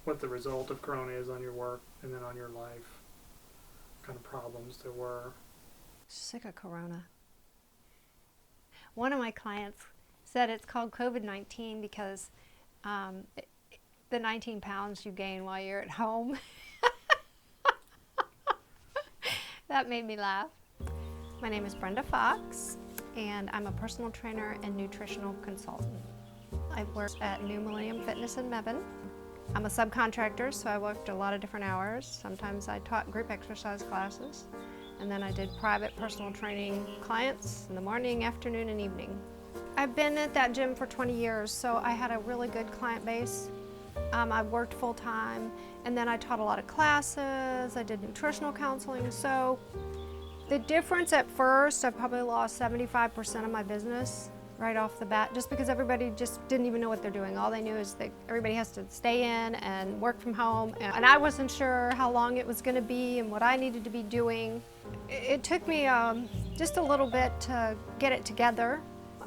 what the result of Corona is on your work and then on your life, what kind of problems there were. Sick of Corona. One of my clients said it's called COVID-19 because the 19 pounds you gain while you're at home. That made me laugh. My name is Brenda Fox, and I'm a personal trainer and nutritional consultant. I work at New Millennium Fitness in Mebane. I'm a subcontractor, so I worked a lot of different hours. Sometimes I taught group exercise classes, and then I did private personal training clients in the morning, afternoon, and evening. I've been at that gym for 20 years, so I had a really good client base. I worked full-time, and then I taught a lot of classes. I did nutritional counseling. So the difference at first, I probably lost 75% of my business right off the bat, just because everybody just didn't even know what they're doing. All they knew is that everybody has to stay in and work from home, and I wasn't sure how long it was going to be and what I needed to be doing. It took me just a little bit to get it together.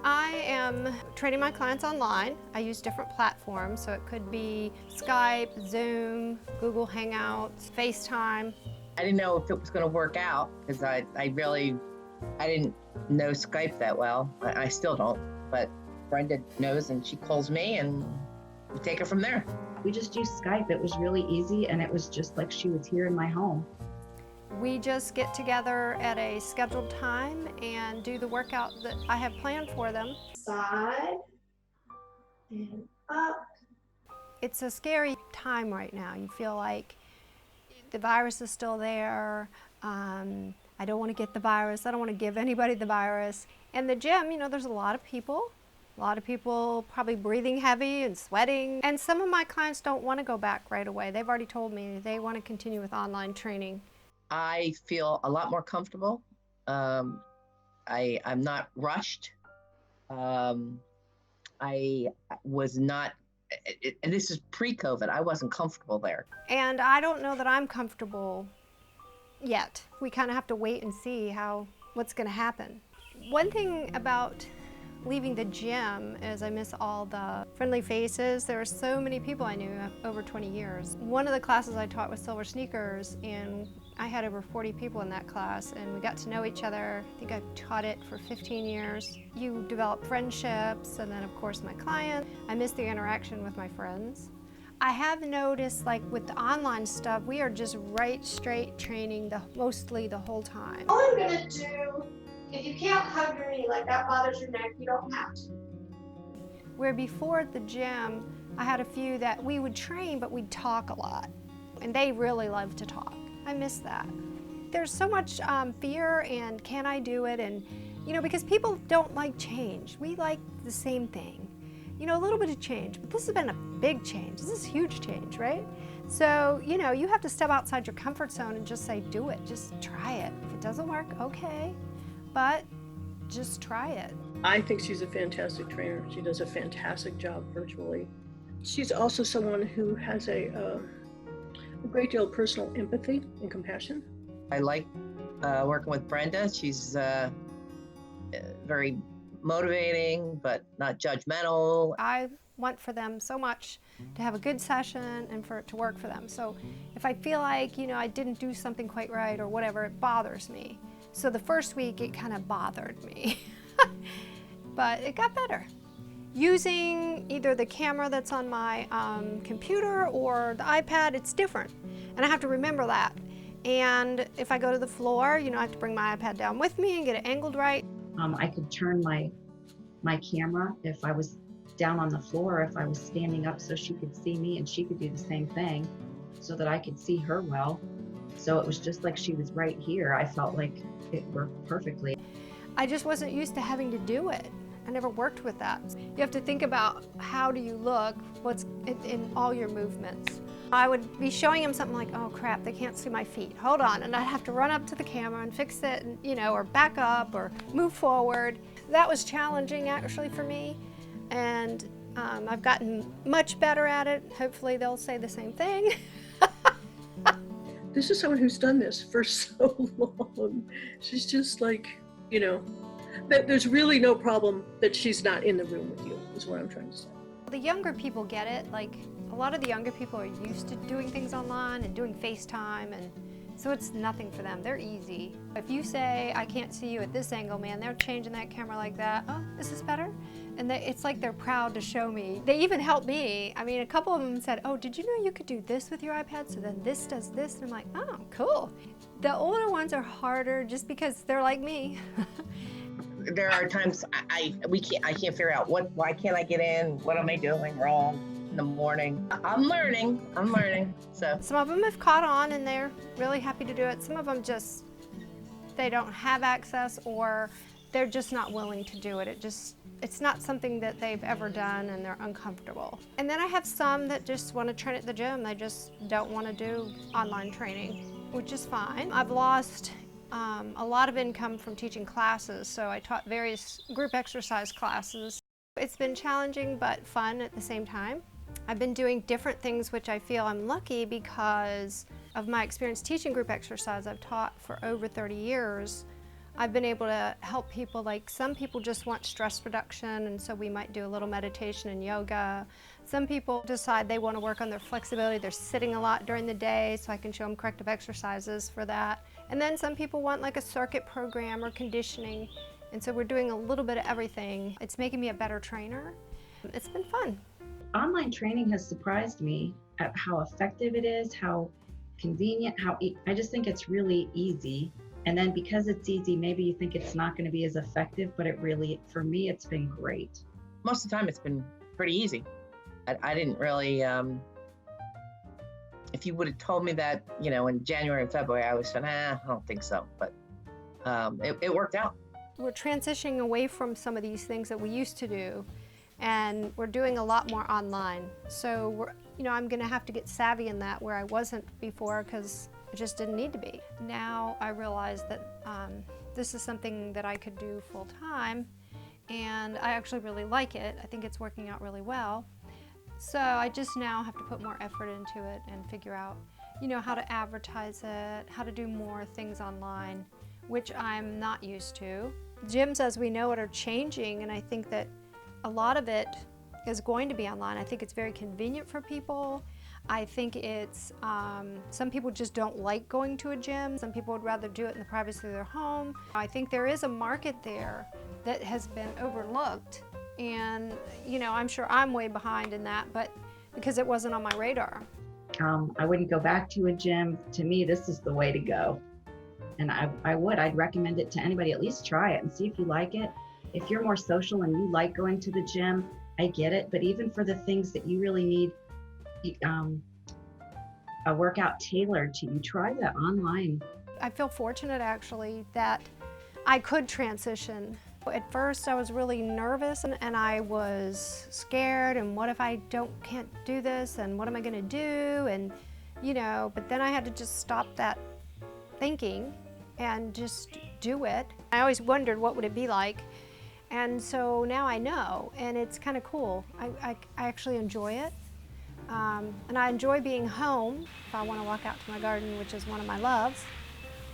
I am training my clients online. I use different platforms, so it could be Skype, Zoom, Google Hangouts, FaceTime. I didn't know if it was going to work out because I didn't know Skype that well. I still don't, but Brenda knows and she calls me and we take it from there. We just used Skype. It was really easy and it was just like she was here in my home. We just get together at a scheduled time and do the workout that I have planned for them. Side and up. It's a scary time right now. You feel like the virus is still there. I don't want to get the virus. I don't want to give anybody the virus. And the gym, you know, there's a lot of people probably breathing heavy and sweating. And some of my clients don't want to go back right away. They've already told me they want to continue with online training. I feel a lot more comfortable. I'm not rushed. I was not, and this is pre-COVID, I wasn't comfortable there. And I don't know that I'm comfortable yet. We kind of have to wait and see what's going to happen. One thing about leaving the gym is I miss all the friendly faces. There are so many people I knew over 20 years. One of the classes I taught was silver sneakers, and I had over 40 people in that class, and we got to know each other. I think I taught it for 15 years. You develop friendships, and then of course my clients. I miss the interaction with my friends. I have noticed, like with the online stuff, we are just right straight training mostly the whole time. All I'm gonna do, if you can't hug your knee, like that bothers your neck, you don't have to. Where before at the gym, I had a few that we would train, but we'd talk a lot. And they really love to talk. I miss that. There's so much fear and can I do it? And, you know, because people don't like change. We like the same thing. You know, a little bit of change, but this has been a big change. This is huge change, right? So, you know, you have to step outside your comfort zone and just say, do it, just try it. If it doesn't work, okay, but just try it. I think she's a fantastic trainer. She does a fantastic job virtually. She's also someone who has a great deal of personal empathy and compassion. I like working with Brenda. She's very motivating, but not judgmental. I want for them so much to have a good session and for it to work for them. So if I feel like, you know, I didn't do something quite right or whatever, it bothers me. So the first week it kind of bothered me, but it got better. Using either the camera that's on my computer or the iPad, it's different. And I have to remember that. And if I go to the floor, you know, I have to bring my iPad down with me and get it angled right. I could turn my camera if I was down on the floor, if I was standing up, so she could see me and she could do the same thing so that I could see her well. So it was just like she was right here. I felt like it worked perfectly. I just wasn't used to having to do it. I never worked with that. You have to think about how do you look, what's in all your movements. I would be showing him something like, oh crap, they can't see my feet. Hold on, and I'd have to run up to the camera and fix it, and, you know, or back up or move forward. That was challenging actually for me, and I've gotten much better at it. Hopefully they'll say the same thing. This is someone who's done this for so long. She's just like, you know, there's really no problem that she's not in the room with you, is what I'm trying to say. The younger people get it. Like, a lot of the younger people are used to doing things online and doing FaceTime, and so it's nothing for them. They're easy. If you say, I can't see you at this angle, man, they're changing that camera like that. Oh, is this better? And it's like they're proud to show me. They even help me. I mean, a couple of them said, oh, did you know you could do this with your iPad? So then this does this. And I'm like, oh, cool. The older ones are harder just because they're like me. There are times I can't figure out why can't I get in? What am I doing wrong in the morning? I'm learning. So Some of them have caught on and they're really happy to do it. Some of them just, they don't have access, or they're just not willing to do it. It's not something that they've ever done and they're uncomfortable. And then I have some that just want to train at the gym. They just don't want to do online training, which is fine. I've lost a lot of income from teaching classes, so I taught various group exercise classes. It's been challenging but fun at the same time. I've been doing different things, which I feel I'm lucky because of my experience teaching group exercise. I've taught for over 30 years. I've been able to help people, like some people just want stress reduction, and so we might do a little meditation and yoga. Some people decide they want to work on their flexibility. They're sitting a lot during the day, so I can show them corrective exercises for that. And then some people want like a circuit program or conditioning, and so we're doing a little bit of everything. It's making me a better trainer. It's been fun. Online training has surprised me at how effective it is, how convenient, I just think it's really easy. And then because it's easy, maybe you think it's not going to be as effective, but it really, for me, it's been great. most of the time it's been pretty easy. I didn't really, if you would have told me that, in January and February, I was saying, I don't think so, but it worked out. We're transitioning away from some of these things that we used to do, and we're doing a lot more online. So I'm gonna have to get savvy in that where I wasn't before, because it just didn't need to be. Now I realize that this is something that I could do full time, and I actually really like it. I think it's working out really well. So I just now have to put more effort into it and figure out, how to advertise it, how to do more things online, which I'm not used to. Gyms, as we know it, are changing, and I think that a lot of it is going to be online. I think it's very convenient for people. I think it's, some people just don't like going to a gym. Some people would rather do it in the privacy of their home. I think there is a market there that has been overlooked. And, I'm sure I'm way behind in that, but because it wasn't on my radar. I wouldn't go back to a gym. To me, this is the way to go. And I'd recommend it to anybody. At least try it and see if you like it. If you're more social and you like going to the gym, I get it. But even for the things that you really need a workout tailored to you, try that online. I feel fortunate actually that I could transition. At first I was really nervous and I was scared, and what if I can't do this, and what am I gonna do, and but then I had to just stop that thinking and just do it. I always wondered what would it be like, and so now I know, and it's kind of cool. I actually enjoy it, and I enjoy being home. If I want to walk out to my garden, which is one of my loves,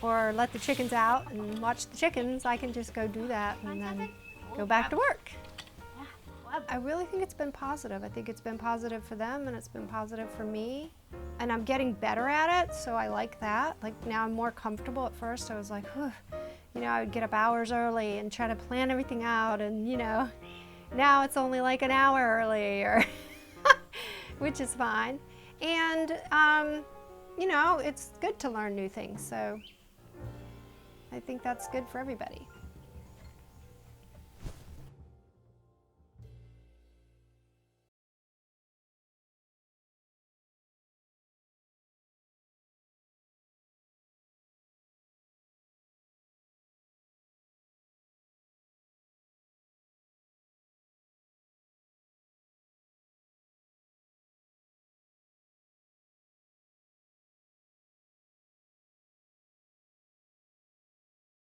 or let the chickens out and watch the chickens, I can just go do that and then go back to work. I really think it's been positive. I think it's been positive for them, and it's been positive for me. And I'm getting better at it, so I like that. Like now I'm more comfortable. At first I was like, whew. I would get up hours early and try to plan everything out, and now it's only like an hour early, or which is fine. And it's good to learn new things, so I think that's good for everybody.